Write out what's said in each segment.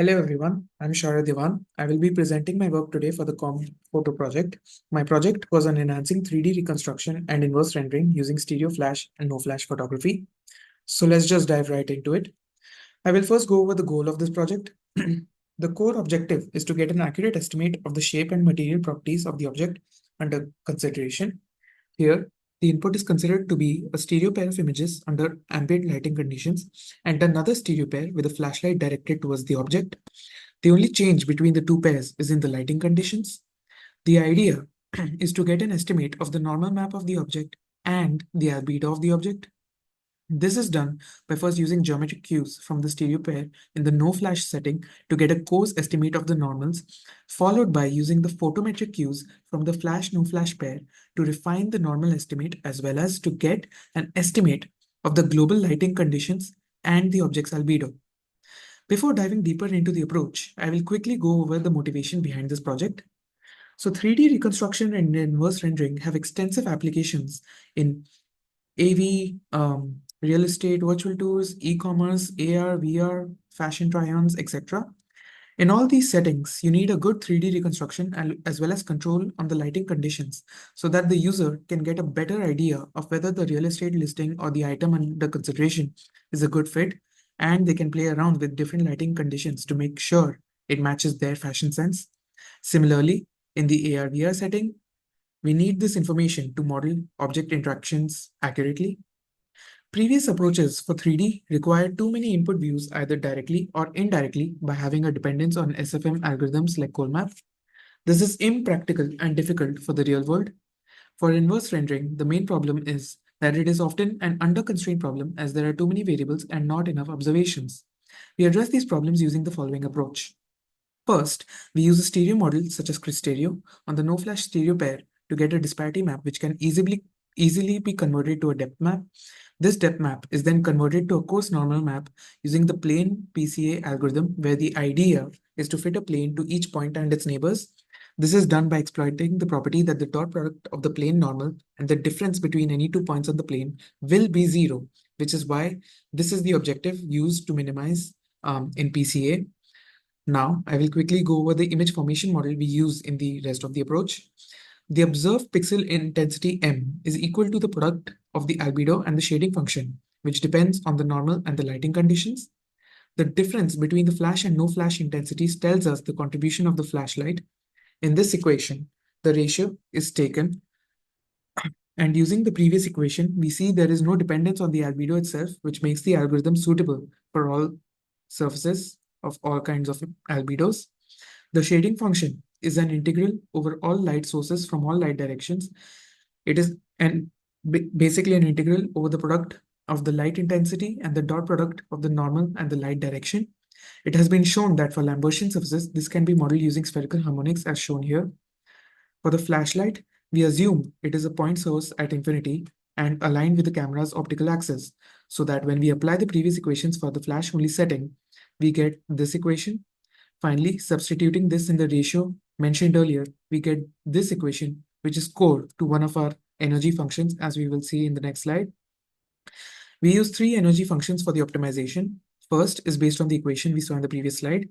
Hello everyone, I'm Shaurya Dewan. I will be presenting my work today for the Com Photo project. My project was on enhancing 3D reconstruction and inverse rendering using StereoFlash and no-flash photography. So let's just dive right into it. I will first go over the goal of this project. The core objective is to get an accurate estimate of the shape and material properties of the object under consideration. Here, the input is considered to be a stereo pair of images under ambient lighting conditions and another stereo pair with a flashlight directed towards the object. The only change between the two pairs is in the lighting conditions. The idea is to get an estimate of the normal map of the object and the albedo of the object. This is done by first using geometric cues from the stereo pair in the no flash setting to get a coarse estimate of the normals, followed by using the photometric cues from the flash no flash pair to refine the normal estimate as well as to get an estimate of the global lighting conditions and the object's albedo. Before diving deeper into the approach, I will quickly go over the motivation behind this project. So 3D reconstruction and inverse rendering have extensive applications in AV, real estate, virtual tours, e-commerce, AR, VR, fashion try-ons, etc. In all these settings, you need a good 3D reconstruction as well as control on the lighting conditions so that the user can get a better idea of whether the real estate listing or the item under consideration is a good fit, and they can play around with different lighting conditions to make sure it matches their fashion sense. Similarly, in the AR/VR setting, we need this information to model object interactions accurately. Previous approaches for 3D required too many input views either directly or indirectly by having a dependence on SFM algorithms like Colmap. This is impractical and difficult for the real world. For inverse rendering, the main problem is that it is often an under-constrained problem as there are too many variables and not enough observations. We address these problems using the following approach. First, we use a stereo model such as Stereo on the no-flash stereo pair to get a disparity map which can easily be converted to a depth map. This depth map is then converted to a coarse normal map using the plane PCA algorithm, where the idea is to fit a plane to each point and its neighbors. This is done by exploiting the property that the dot product of the plane normal and the difference between any 2 points on the plane will be zero, which is why this is the objective used to minimize in PCA. Now, I will quickly go over the image formation model we use in the rest of the approach. The observed pixel intensity M is equal to the product of the albedo and the shading function, which depends on the normal and the lighting conditions. The difference between the flash and no flash intensities tells us the contribution of the flashlight. In this equation, the ratio is taken, and using the previous equation, we see there is no dependence on the albedo itself, which makes the algorithm suitable for all surfaces of all kinds of albedos. The shading function is an integral over all light sources from all light directions. It is basically an integral over the product of the light intensity and the dot product of the normal and the light direction. It has been shown that for Lambertian surfaces, this can be modeled using spherical harmonics as shown here. For the flashlight, we assume it is a point source at infinity and aligned with the camera's optical axis, so that when we apply the previous equations for the flash only setting, we get this equation. Finally, substituting this in the ratio mentioned earlier, we get this equation, which is core to one of our energy functions, as we will see in the next slide. We use three energy functions for the optimization. First is based on the equation we saw in the previous slide.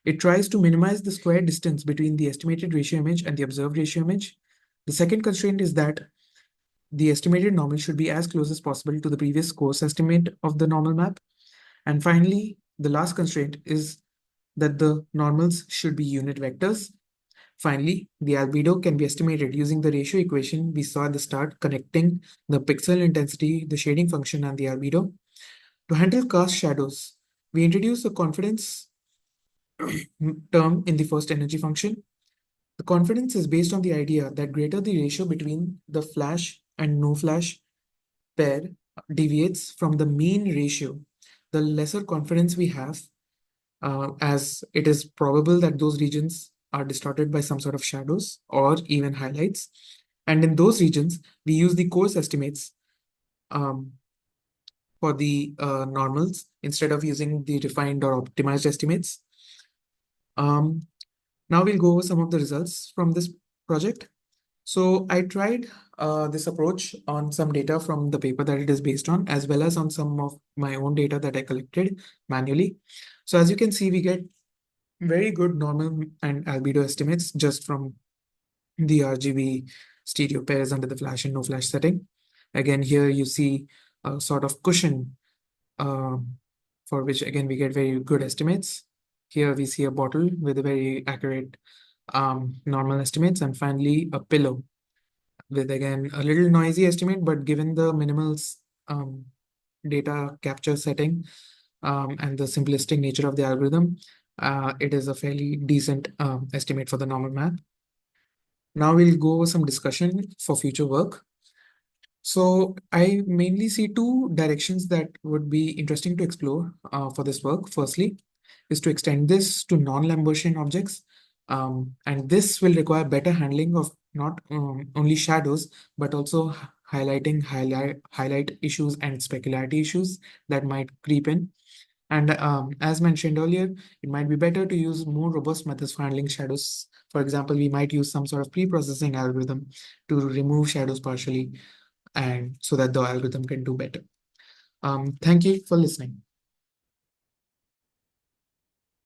It tries to minimize the square distance between the estimated ratio image and the observed ratio image. The second constraint is that the estimated normal should be as close as possible to the previous coarse estimate of the normal map. And finally, the last constraint is that the normals should be unit vectors. Finally, the albedo can be estimated using the ratio equation we saw at the start, connecting the pixel intensity, the shading function, and the albedo. To handle cast shadows, we introduce a confidence term in the first energy function. The confidence is based on the idea that greater the ratio between the flash and no flash pair deviates from the mean ratio, the lesser confidence we have, as it is probable that those regions are distorted by some sort of shadows or even highlights. And in those regions, we use the coarse estimates for the normals instead of using the refined or optimized estimates. Now we'll go over some of the results from this project. So I tried this approach on some data from the paper that it is based on, as well as on some of my own data that I collected manually. So as you can see, we get very good normal and albedo estimates just from the RGB stereo pairs under the flash and no flash setting. Again, here you see a sort of cushion for which again we get very good estimates. Here we see a bottle with a very accurate normal estimates, and finally a pillow with again a little noisy estimate, but given the minimal um, data capture setting and the simplistic nature of the algorithm, it is a fairly decent estimate for the normal map. Now we'll go over some discussion for future work. So I mainly see two directions that would be interesting to explore for this work. Firstly, is to extend this to non-Lambert objects. And this will require better handling of not only shadows, but also highlighting highlight issues and specularity issues that might creep in. And as mentioned earlier, it might be better to use more robust methods for handling shadows. For example, we might use some sort of pre-processing algorithm to remove shadows partially and so that the algorithm can do better. Thank you for listening.